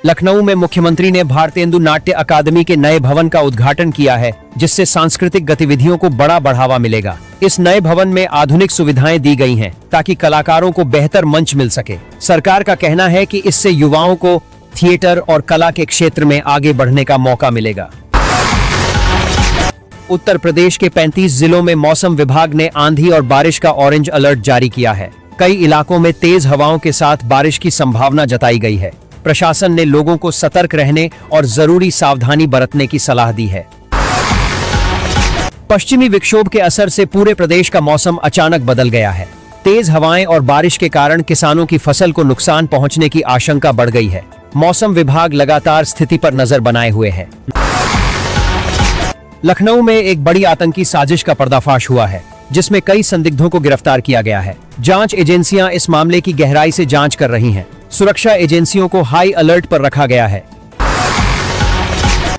लखनऊ में मुख्यमंत्री ने भारतेंदु नाट्य अकादमी के नए भवन का उद्घाटन किया है, जिससे सांस्कृतिक गतिविधियों को बड़ा बढ़ावा मिलेगा। इस नए भवन में आधुनिक सुविधाएं दी गई हैं, ताकि कलाकारों को बेहतर मंच मिल सके। सरकार का कहना है कि इससे युवाओं को थिएटर और कला के क्षेत्र में आगे बढ़ने का मौका मिलेगा। उत्तर प्रदेश के 35 जिलों में मौसम विभाग ने आंधी और बारिश का ऑरेंज अलर्ट जारी किया है। कई इलाकों में तेज हवाओं के साथ बारिश की संभावना जताई गई है। प्रशासन ने लोगों को सतर्क रहने और जरूरी सावधानी बरतने की सलाह दी है। पश्चिमी विक्षोभ के असर से पूरे प्रदेश का मौसम अचानक बदल गया है। तेज हवाएं और बारिश के कारण किसानों की फसल को नुकसान पहुंचने की आशंका बढ़ गई है। मौसम विभाग लगातार स्थिति पर नजर बनाए हुए है। लखनऊ में एक बड़ी आतंकी साजिश का पर्दाफाश हुआ है, जिसमें कई संदिग्धों को गिरफ्तार किया गया है। जांच एजेंसियां इस मामले की गहराई से जांच कर रही हैं। सुरक्षा एजेंसियों को हाई अलर्ट पर रखा गया है।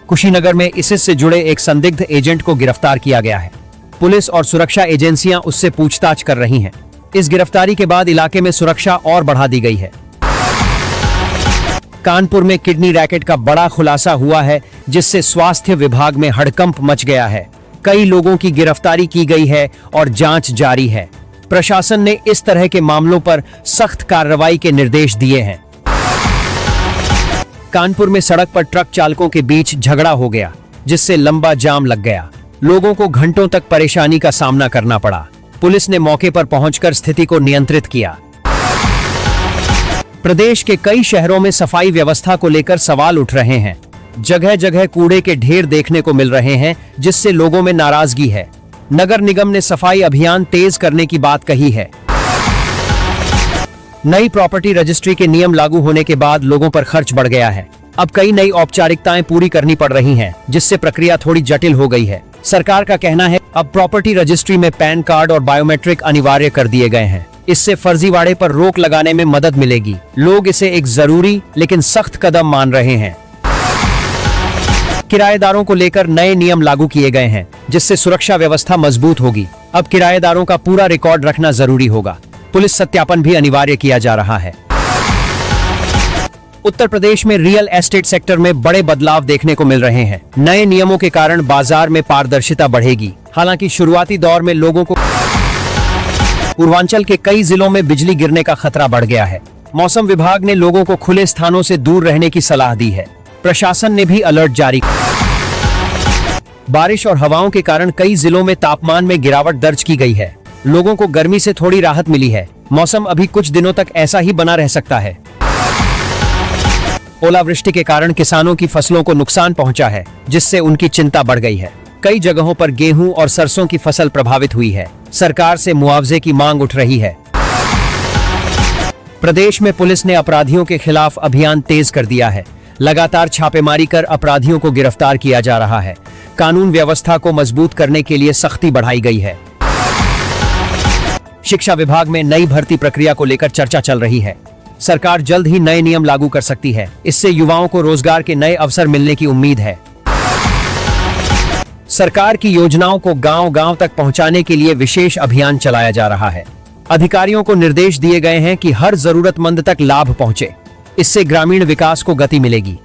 कुशीनगर में ISIS से जुड़े एक संदिग्ध एजेंट को गिरफ्तार किया गया है। पुलिस और सुरक्षा एजेंसियां उससे पूछताछ कर रही हैं। इस गिरफ्तारी के बाद इलाके में सुरक्षा और बढ़ा दी गई है। कानपुर में किडनी रैकेट का बड़ा खुलासा हुआ है, जिससे स्वास्थ्य विभाग में हड़कंप मच गया है। कई लोगों की गिरफ्तारी की गई है और जांच जारी है। प्रशासन ने इस तरह के मामलों पर सख्त कार्रवाई के निर्देश दिए हैं। कानपुर में सड़क पर ट्रक चालकों के बीच झगड़ा हो गया, जिससे लंबा जाम लग गया। लोगों को घंटों तक परेशानी का सामना करना पड़ा। पुलिस ने मौके पर पहुंचकर स्थिति को नियंत्रित किया। प्रदेश के कई शहरों में सफाई व्यवस्था को लेकर सवाल उठ रहे हैं। जगह जगह कूड़े के ढेर देखने को मिल रहे हैं, जिससे लोगों में नाराजगी है। नगर निगम ने सफाई अभियान तेज करने की बात कही है। नई प्रॉपर्टी रजिस्ट्री के नियम लागू होने के बाद लोगों पर खर्च बढ़ गया है। अब कई नई औपचारिकताएं पूरी करनी पड़ रही हैं, जिससे प्रक्रिया थोड़ी जटिल हो गई है। सरकार का कहना है अब प्रॉपर्टी रजिस्ट्री में पैन कार्ड और बायोमेट्रिक अनिवार्य कर दिए गए हैं। इससे फर्जीवाड़े पर रोक लगाने में मदद मिलेगी। लोग इसे एक जरूरी लेकिन सख्त कदम मान रहे हैं। किराएदारों को लेकर नए नियम लागू किए गए हैं, जिससे सुरक्षा व्यवस्था मजबूत होगी। अब किराएदारों का पूरा रिकॉर्ड रखना जरूरी होगा। पुलिस सत्यापन भी अनिवार्य किया जा रहा है। उत्तर प्रदेश में रियल एस्टेट सेक्टर में बड़े बदलाव देखने को मिल रहे हैं। नए नियमों के कारण बाजार में पारदर्शिता बढ़ेगी। हालांकि शुरुआती दौर में लोगों को पूर्वांचल के कई जिलों में बिजली गिरने का खतरा बढ़ गया है। मौसम विभाग ने लोगों को खुले स्थानों से दूर रहने की सलाह दी है। प्रशासन ने भी अलर्ट जारी किया। बारिश और हवाओं के कारण कई जिलों में तापमान में गिरावट दर्ज की गई है। लोगों को गर्मी से थोड़ी राहत मिली है। मौसम अभी कुछ दिनों तक ऐसा ही बना रह सकता है। ओलावृष्टि के कारण किसानों की फसलों को नुकसान पहुंचा है, जिससे उनकी चिंता बढ़ गई है। कई जगहों पर गेहूं और सरसों की फसल प्रभावित हुई है। सरकार से मुआवजे की मांग उठ रही है। प्रदेश में पुलिस ने अपराधियों के खिलाफ अभियान तेज कर दिया है। लगातार छापेमारी कर अपराधियों को गिरफ्तार किया जा रहा है। कानून व्यवस्था को मजबूत करने के लिए सख्ती बढ़ाई गई है। शिक्षा विभाग में नई भर्ती प्रक्रिया को लेकर चर्चा चल रही है। सरकार जल्द ही नए नियम लागू कर सकती है। इससे युवाओं को रोजगार के नए अवसर मिलने की उम्मीद है। सरकार की योजनाओं को गांव-गांव तक पहुंचाने के लिए विशेष अभियान चलाया जा रहा है। अधिकारियों को निर्देश दिए गए हैं कि हर जरूरतमंद तक लाभ पहुंचे। इससे ग्रामीण विकास को गति मिलेगी।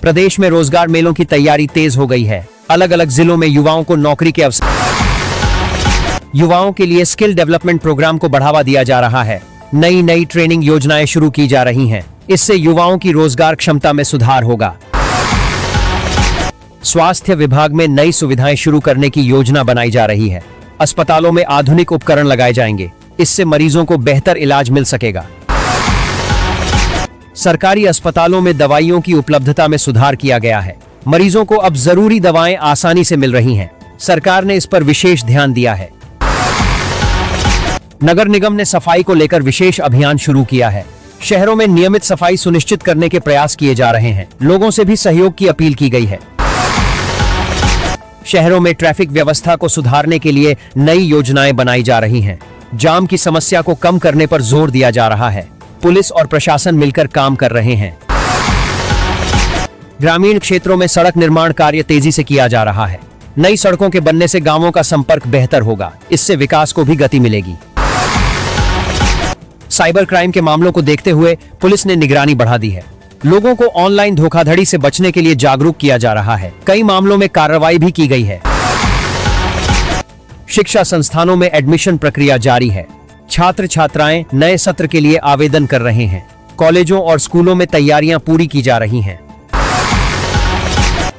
प्रदेश में रोजगार मेलों की तैयारी तेज हो गई है। अलग अलग जिलों में युवाओं को नौकरी के अवसर, युवाओं के लिए स्किल डेवलपमेंट प्रोग्राम को बढ़ावा दिया जा रहा है। नई ट्रेनिंग योजनाएं शुरू की जा रही हैं। इससे युवाओं की रोजगार क्षमता में सुधार होगा। स्वास्थ्य विभाग में नई सुविधाएं शुरू करने की योजना बनाई जा रही है। अस्पतालों में आधुनिक उपकरण लगाए जाएंगे। इससे मरीजों को बेहतर इलाज मिल सकेगा। सरकारी अस्पतालों में दवाइयों की उपलब्धता में सुधार किया गया है। मरीजों को अब जरूरी दवाएं आसानी से मिल रही हैं। सरकार ने इस पर विशेष ध्यान दिया है। नगर निगम ने सफाई को लेकर विशेष अभियान शुरू किया है। शहरों में नियमित सफाई सुनिश्चित करने के प्रयास किए जा रहे हैं। लोगों से भी सहयोग की अपील की गई है। शहरों में ट्रैफिक व्यवस्था को सुधारने के लिए नई योजनाएं बनाई जा रही हैं। जाम की समस्या को कम करने पर जोर दिया जा रहा है। पुलिस और प्रशासन मिलकर काम कर रहे हैं। ग्रामीण क्षेत्रों में सड़क निर्माण कार्य तेजी से किया जा रहा है। नई सड़कों के बनने से गांवों का संपर्क बेहतर होगा। इससे विकास को भी गति मिलेगी। साइबर क्राइम के मामलों को देखते हुए पुलिस ने निगरानी बढ़ा दी है। लोगों को ऑनलाइन धोखाधड़ी से बचने के लिए जागरूक किया जा रहा है। कई मामलों में कार्रवाई भी की गई है। शिक्षा संस्थानों में एडमिशन प्रक्रिया जारी है। छात्र छात्राएं नए सत्र के लिए आवेदन कर रहे हैं। कॉलेजों और स्कूलों में तैयारियां पूरी की जा रही हैं।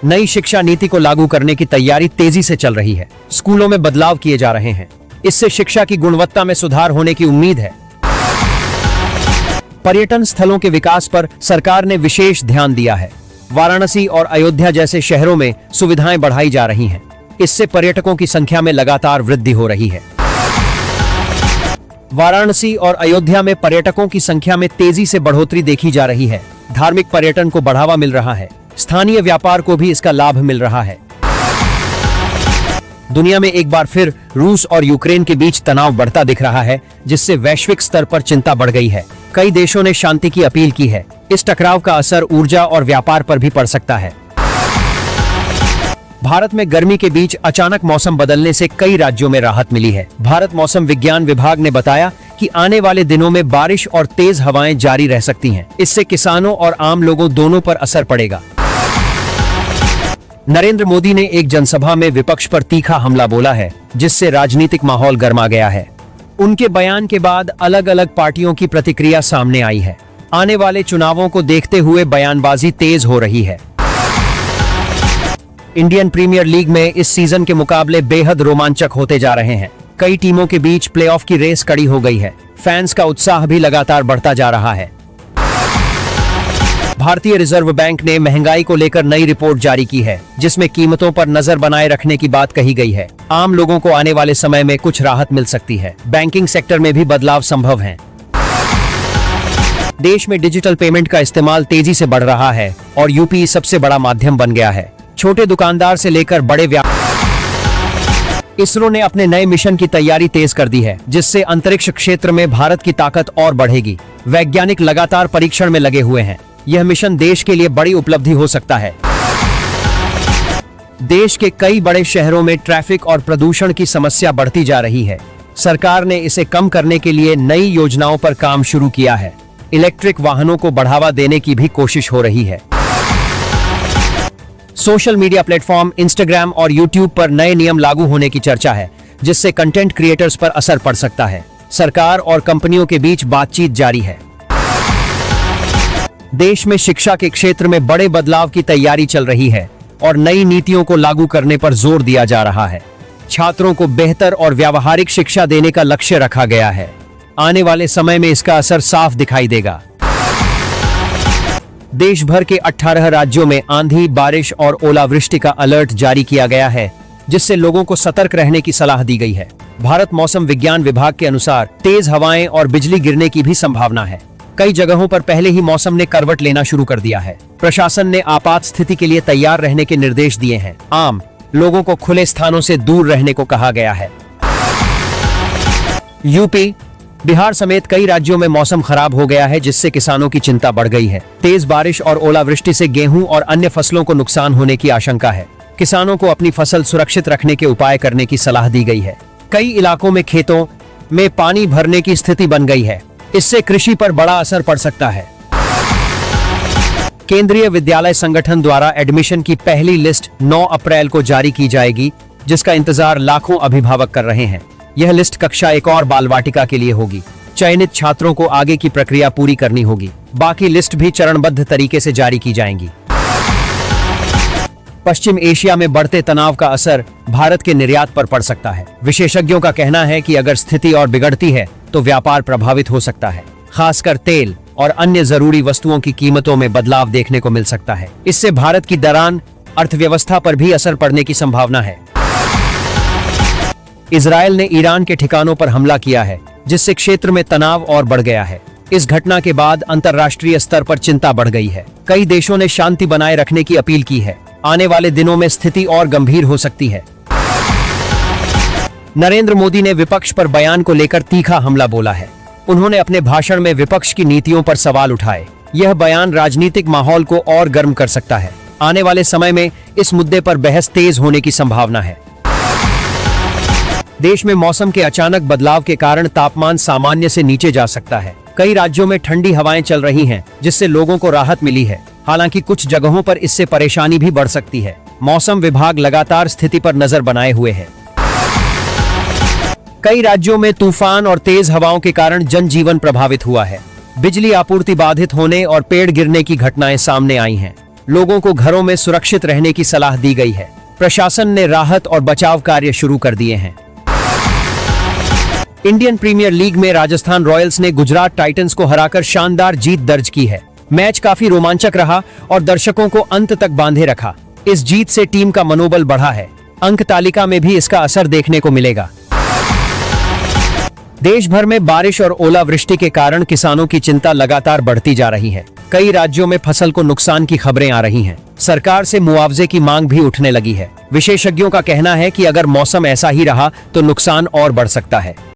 नई शिक्षा नीति को लागू करने की तैयारी तेजी से चल रही है। स्कूलों में बदलाव किए जा रहे हैं। इससे शिक्षा की गुणवत्ता में सुधार होने की उम्मीद है। पर्यटन स्थलों के विकास पर सरकार ने विशेष ध्यान दिया है। वाराणसी और अयोध्या जैसे शहरों में सुविधाएं बढ़ाई जा रही हैं। इससे पर्यटकों की संख्या में लगातार वृद्धि हो रही है। वाराणसी और अयोध्या में पर्यटकों की संख्या में तेजी से बढ़ोतरी देखी जा रही है। धार्मिक पर्यटन को बढ़ावा मिल रहा है। स्थानीय व्यापार को भी इसका लाभ मिल रहा है। दुनिया में एक बार फिर रूस और यूक्रेन के बीच तनाव बढ़ता दिख रहा है, जिससे वैश्विक स्तर पर चिंता बढ़ गई है। कई देशों ने शांति की अपील की है। इस टकराव का असर ऊर्जा और व्यापार पर भी पड़ सकता है। भारत में गर्मी के बीच अचानक मौसम बदलने से कई राज्यों में राहत मिली है। भारत मौसम विज्ञान विभाग ने बताया कि आने वाले दिनों में बारिश और तेज हवाएं जारी रह सकती हैं। इससे किसानों और आम लोगों दोनों पर असर पड़ेगा। नरेंद्र मोदी ने एक जनसभा में विपक्ष पर तीखा हमला बोला है, जिससे राजनीतिक माहौल गर्मा गया है। उनके बयान के बाद अलग अलग पार्टियों की प्रतिक्रिया सामने आई है। आने वाले चुनावों को देखते हुए बयानबाजी तेज हो रही है। इंडियन प्रीमियर लीग में इस सीजन के मुकाबले बेहद रोमांचक होते जा रहे हैं। कई टीमों के बीच प्लेऑफ की रेस कड़ी हो गई है। फैंस का उत्साह भी लगातार बढ़ता जा रहा है। भारतीय रिजर्व बैंक ने महंगाई को लेकर नई रिपोर्ट जारी की है, जिसमें कीमतों पर नजर बनाए रखने की बात कही गई है। आम लोगों को आने वाले समय में कुछ राहत मिल सकती है। बैंकिंग सेक्टर में भी बदलाव संभव है। देश में डिजिटल पेमेंट का इस्तेमाल तेजी से बढ़ रहा है और यूपीआई सबसे बड़ा माध्यम बन गया है। छोटे दुकानदार से लेकर बड़े इसरो ने अपने नए मिशन की तैयारी तेज कर दी है, जिससे अंतरिक्ष क्षेत्र में भारत की ताकत और बढ़ेगी। वैज्ञानिक लगातार परीक्षण में लगे हुए हैं। यह मिशन देश के लिए बड़ी उपलब्धि हो सकता है। देश के कई बड़े शहरों में ट्रैफिक और प्रदूषण की समस्या बढ़ती जा रही है। सरकार ने इसे कम करने के लिए नई योजनाओं पर काम शुरू किया है। इलेक्ट्रिक वाहनों को बढ़ावा देने की भी कोशिश हो रही है। सोशल मीडिया प्लेटफॉर्म इंस्टाग्राम और यूट्यूब पर नए नियम लागू होने की चर्चा है, जिससे कंटेंट क्रिएटर्स पर असर पड़ सकता है। सरकार और कंपनियों के बीच बातचीत जारी है। देश में शिक्षा के क्षेत्र में बड़े बदलाव की तैयारी चल रही है और नई नीतियों को लागू करने पर जोर दिया जा रहा है। छात्रों को बेहतर और व्यावहारिक शिक्षा देने का लक्ष्य रखा गया है। आने वाले समय में इसका असर साफ दिखाई देगा। देश भर के 18 राज्यों में आंधी, बारिश और ओलावृष्टि का अलर्ट जारी किया गया है, जिससे लोगों को सतर्क रहने की सलाह दी गई है। भारत मौसम विज्ञान विभाग के अनुसार तेज हवाएं और बिजली गिरने की भी संभावना है। कई जगहों पर पहले ही मौसम ने करवट लेना शुरू कर दिया है। प्रशासन ने आपात स्थिति के लिए तैयार रहने के निर्देश दिए हैं। आम लोगों को खुले स्थानों से दूर रहने को कहा गया है। यूपी, बिहार समेत कई राज्यों में मौसम खराब हो गया है, जिससे किसानों की चिंता बढ़ गई है। तेज बारिश और ओलावृष्टि से गेहूं और अन्य फसलों को नुकसान होने की आशंका है। किसानों को अपनी फसल सुरक्षित रखने के उपाय करने की सलाह दी गई है। कई इलाकों में खेतों में पानी भरने की स्थिति बन गई है। इससे कृषि पर बड़ा असर पड़ सकता है। केंद्रीय विद्यालय संगठन द्वारा एडमिशन की पहली लिस्ट 9 अप्रैल को जारी की जाएगी, जिसका इंतजार लाखों अभिभावक कर रहे हैं। यह लिस्ट कक्षा 1 और बाल वाटिका के लिए होगी। चयनित छात्रों को आगे की प्रक्रिया पूरी करनी होगी। बाकी लिस्ट भी चरणबद्ध तरीके से जारी की जाएंगी। पश्चिम एशिया में बढ़ते तनाव का असर भारत के निर्यात पर पड़ सकता है। विशेषज्ञों का कहना है कि अगर स्थिति और बिगड़ती है तो व्यापार प्रभावित हो सकता है। खासकर तेल और अन्य जरूरी वस्तुओं की कीमतों में बदलाव देखने को मिल सकता है। इससे भारत की दरान अर्थव्यवस्था पर भी असर पड़ने की संभावना है। इजरायल ने ईरान के ठिकानों पर हमला किया है, जिससे क्षेत्र में तनाव और बढ़ गया है। इस घटना के बाद अंतर्राष्ट्रीय स्तर पर चिंता बढ़ गई है। कई देशों ने शांति बनाए रखने की अपील की है। आने वाले दिनों में स्थिति और गंभीर हो सकती है। नरेंद्र मोदी ने विपक्ष पर बयान को लेकर तीखा हमला बोला है। उन्होंने अपने भाषण में विपक्ष की नीतियों पर सवाल उठाए। यह बयान राजनीतिक माहौल को और गर्म कर सकता है। आने वाले समय में इस मुद्दे पर बहस तेज होने की संभावना है। देश में मौसम के अचानक बदलाव के कारण तापमान सामान्य से नीचे जा सकता है। कई राज्यों में ठंडी हवाएं चल रही हैं, जिससे लोगों को राहत मिली है। हालांकि कुछ जगहों पर इससे परेशानी भी बढ़ सकती है। मौसम विभाग लगातार स्थिति पर नजर बनाए हुए है। कई राज्यों में तूफान और तेज हवाओं के कारण जनजीवन प्रभावित हुआ है। बिजली आपूर्ति बाधित होने और पेड़ गिरने की घटनाएं सामने आई हैं। लोगों को घरों में सुरक्षित रहने की सलाह दी गई है। प्रशासन ने राहत और बचाव कार्य शुरू कर दिए हैं। इंडियन प्रीमियर लीग में राजस्थान रॉयल्स ने गुजरात टाइटंस को हराकर शानदार जीत दर्ज की है। मैच काफी रोमांचक रहा और दर्शकों को अंत तक बांधे रखा। इस जीत से टीम का मनोबल बढ़ा है। अंक तालिका में भी इसका असर देखने को मिलेगा। देश भर में बारिश और ओलावृष्टि के कारण किसानों की चिंता लगातार बढ़ती जा रही है। कई राज्यों में फसल को नुकसान की खबरें आ रही हैं। सरकार से मुआवजे की मांग भी उठने लगी है। विशेषज्ञों का कहना है कि अगर मौसम ऐसा ही रहा तो नुकसान और बढ़ सकता है।